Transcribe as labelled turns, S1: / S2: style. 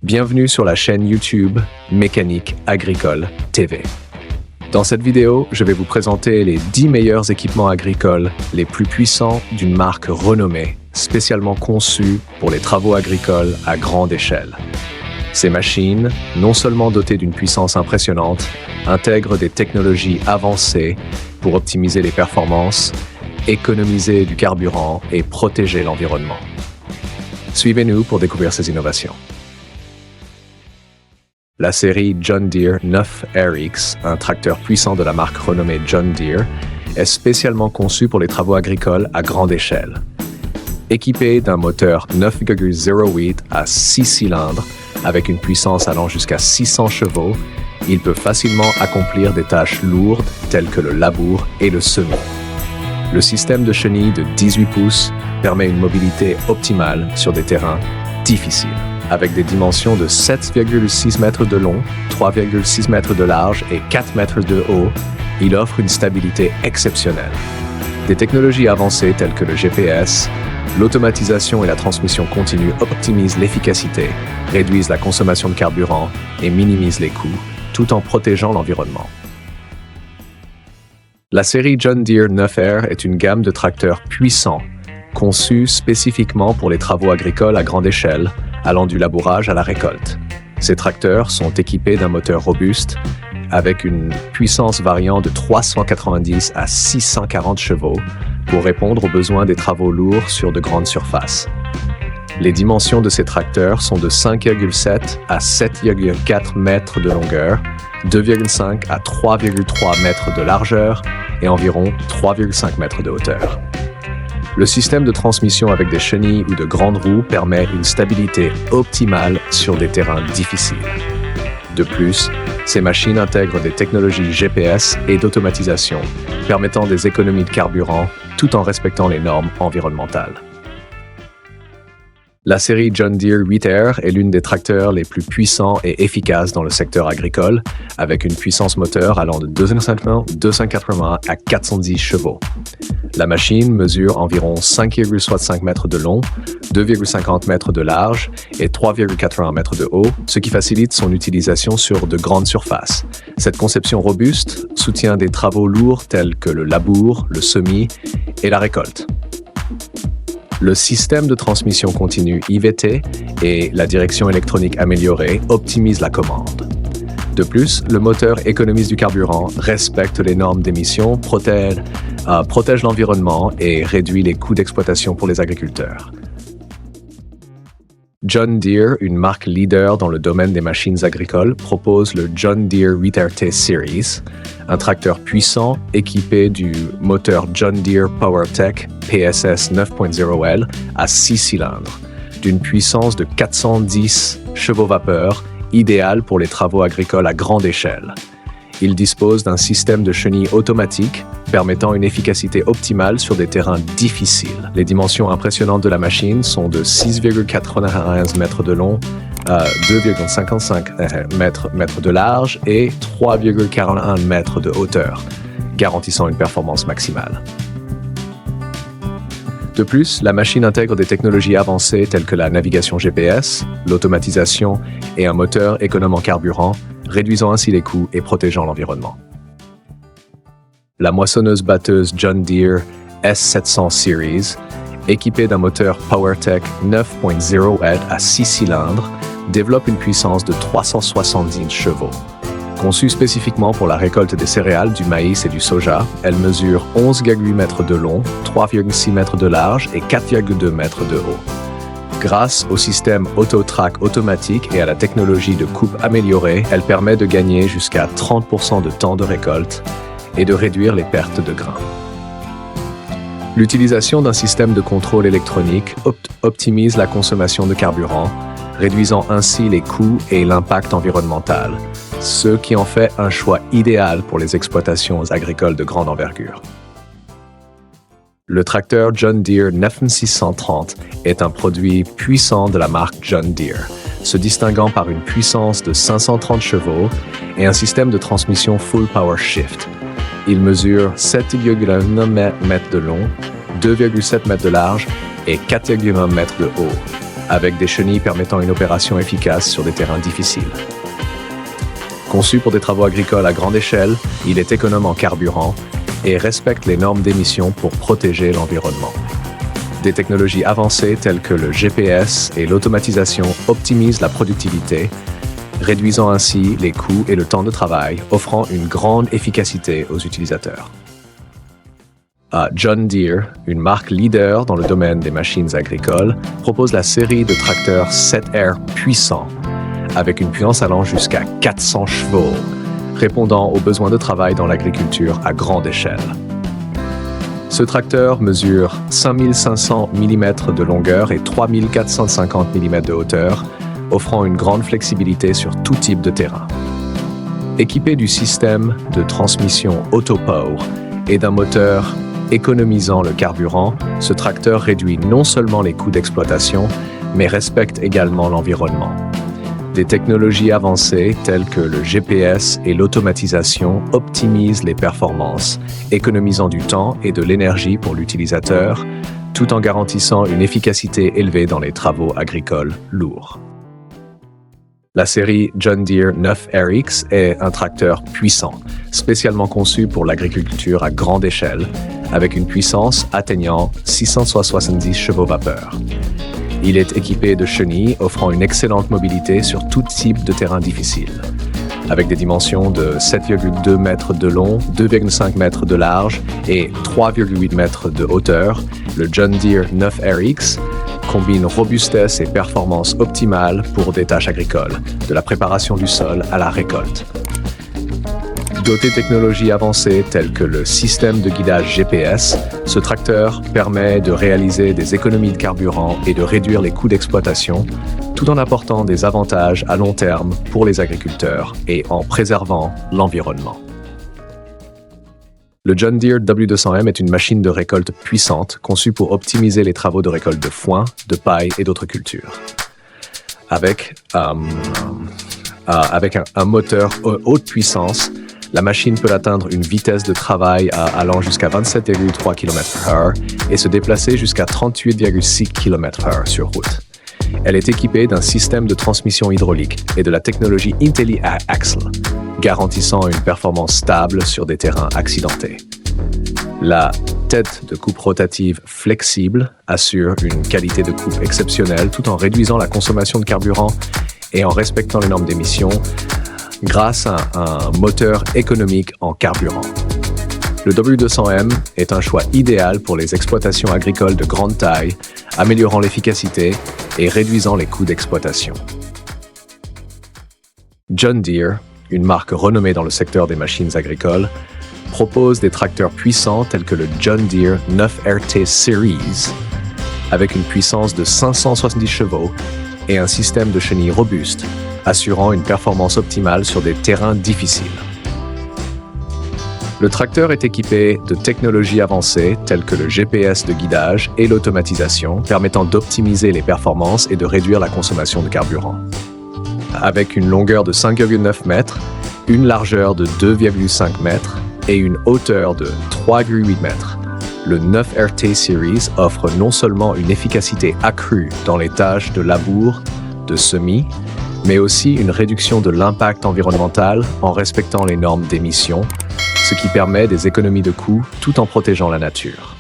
S1: Bienvenue sur la chaîne YouTube Mécanique Agricole TV. Dans cette vidéo, je vais vous présenter les 10 meilleurs équipements agricoles les plus puissants d'une marque renommée, spécialement conçue pour les travaux agricoles à grande échelle. Ces machines, non seulement dotées d'une puissance impressionnante, intègrent des technologies avancées pour optimiser les performances, économiser du carburant et protéger l'environnement. Suivez-nous pour découvrir ces innovations. La série John Deere 9RX, un tracteur puissant de la marque renommée John Deere, est spécialement conçu pour les travaux agricoles à grande échelle. Équipé d'un moteur 9,08 à 6 cylindres, avec une puissance allant jusqu'à 600 chevaux, il peut facilement accomplir des tâches lourdes telles que le labour et le semis. Le système de chenille de 18 pouces permet une mobilité optimale sur des terrains difficiles. Avec des dimensions de 7,6 mètres de long, 3,6 mètres de large et 4 mètres de haut, il offre une stabilité exceptionnelle. Des technologies avancées telles que le GPS, l'automatisation et la transmission continue optimisent l'efficacité, réduisent la consommation de carburant et minimisent les coûts, tout en protégeant l'environnement. La série John Deere 9R est une gamme de tracteurs puissants, conçus spécifiquement pour les travaux agricoles à grande échelle, allant du labourage à la récolte. Ces tracteurs sont équipés d'un moteur robuste avec une puissance variant de 390 à 640 chevaux pour répondre aux besoins des travaux lourds sur de grandes surfaces. Les dimensions de ces tracteurs sont de 5,7 à 7,4 mètres de longueur, 2,5 à 3,3 mètres de largeur et environ 3,5 mètres de hauteur. Le système de transmission avec des chenilles ou de grandes roues permet une stabilité optimale sur des terrains difficiles. De plus, ces machines intègrent des technologies GPS et d'automatisation, permettant des économies de carburant tout en respectant les normes environnementales. La série John Deere 8R est l'une des tracteurs les plus puissants et efficaces dans le secteur agricole, avec une puissance moteur allant de 280 à 410 chevaux. La machine mesure environ 5,65 mètres de long, 2,50 mètres de large et 3,81 mètres de haut, ce qui facilite son utilisation sur de grandes surfaces. Cette conception robuste soutient des travaux lourds tels que le labour, le semis et la récolte. Le système de transmission continue IVT et la direction électronique améliorée optimisent la commande. De plus, le moteur économise du carburant, respecte les normes d'émission, protège l'environnement et réduit les coûts d'exploitation pour les agriculteurs. John Deere, une marque leader dans le domaine des machines agricoles, propose le John Deere 8RT Series, un tracteur puissant équipé du moteur John Deere PowerTech PSS 9.0L à 6 cylindres, d'une puissance de 410 chevaux-vapeur, idéal pour les travaux agricoles à grande échelle. Il dispose d'un système de chenille automatique permettant une efficacité optimale sur des terrains difficiles. Les dimensions impressionnantes de la machine sont de 6,95 mètres de long, 2,55 mètres de large et 3,41 mètres de hauteur, garantissant une performance maximale. De plus, la machine intègre des technologies avancées telles que la navigation GPS, l'automatisation et un moteur économe en carburant, réduisant ainsi les coûts et protégeant l'environnement. La moissonneuse-batteuse John Deere S700 Series, équipée d'un moteur PowerTech 9.0L à 6 cylindres, développe une puissance de 370 chevaux. Conçue spécifiquement pour la récolte des céréales, du maïs et du soja, elle mesure 11,8 mètres de long, 3,6 mètres de large et 4,2 mètres de haut. Grâce au système AutoTrack automatique et à la technologie de coupe améliorée, elle permet de gagner jusqu'à 30% de temps de récolte et de réduire les pertes de grains. L'utilisation d'un système de contrôle électronique optimise la consommation de carburant, réduisant ainsi les coûts et l'impact environnemental, ce qui en fait un choix idéal pour les exploitations agricoles de grande envergure. Le tracteur John Deere 9630 est un produit puissant de la marque John Deere, se distinguant par une puissance de 530 chevaux et un système de transmission Full Power Shift. Il mesure 7,9 mètres de long, 2,7 mètres de large et 4,1 mètres de haut. avec des chenilles permettant une opération efficace sur des terrains difficiles. Conçu pour des travaux agricoles à grande échelle, il est économe en carburant et respecte les normes d'émission pour protéger l'environnement. Des technologies avancées telles que le GPS et l'automatisation optimisent la productivité, réduisant ainsi les coûts et le temps de travail, offrant une grande efficacité aux utilisateurs. John Deere, une marque leader dans le domaine des machines agricoles, propose la série de tracteurs 7R puissants, avec une puissance allant jusqu'à 400 chevaux, répondant aux besoins de travail dans l'agriculture à grande échelle. Ce tracteur mesure 5500 mm de longueur et 3450 mm de hauteur, offrant une grande flexibilité sur tout type de terrain. Équipé du système de transmission AutoPower et d'un moteur économisant le carburant, ce tracteur réduit non seulement les coûts d'exploitation, mais respecte également l'environnement. Des technologies avancées telles que le GPS et l'automatisation optimisent les performances, économisant du temps et de l'énergie pour l'utilisateur, tout en garantissant une efficacité élevée dans les travaux agricoles lourds. La série John Deere 9RX est un tracteur puissant, spécialement conçu pour l'agriculture à grande échelle, avec une puissance atteignant 670 chevaux vapeur. Il est équipé de chenilles offrant une excellente mobilité sur tout type de terrain difficile. Avec des dimensions de 7,2 mètres de long, 2,5 mètres de large et 3,8 mètres de hauteur, le John Deere 9RX combine robustesse et performance optimale pour des tâches agricoles, de la préparation du sol à la récolte. Doté de technologies avancées telles que le système de guidage GPS, ce tracteur permet de réaliser des économies de carburant et de réduire les coûts d'exploitation, tout en apportant des avantages à long terme pour les agriculteurs et en préservant l'environnement. Le John Deere W200M est une machine de récolte puissante conçue pour optimiser les travaux de récolte de foin, de paille et d'autres cultures. Avec un moteur haute puissance, la machine peut atteindre une vitesse de travail allant jusqu'à 27,3 km/h et se déplacer jusqu'à 38,6 km/h sur route. Elle est équipée d'un système de transmission hydraulique et de la technologie IntelliAxle, garantissant une performance stable sur des terrains accidentés. La tête de coupe rotative flexible assure une qualité de coupe exceptionnelle tout en réduisant la consommation de carburant et en respectant les normes d'émission grâce à un moteur économique en carburant. Le W200M est un choix idéal pour les exploitations agricoles de grande taille, améliorant l'efficacité et réduisant les coûts d'exploitation. John Deere, une marque renommée dans le secteur des machines agricoles, propose des tracteurs puissants tels que le John Deere 9RT Series, avec une puissance de 570 chevaux et un système de chenilles robuste, assurant une performance optimale sur des terrains difficiles. Le tracteur est équipé de technologies avancées telles que le GPS de guidage et l'automatisation, permettant d'optimiser les performances et de réduire la consommation de carburant. Avec une longueur de 5,9 mètres, une largeur de 2,5 mètres et une hauteur de 3,8 mètres, le 9RT Series offre non seulement une efficacité accrue dans les tâches de labour, de semis, mais aussi une réduction de l'impact environnemental en respectant les normes d'émission, ce qui permet des économies de coûts tout en protégeant la nature.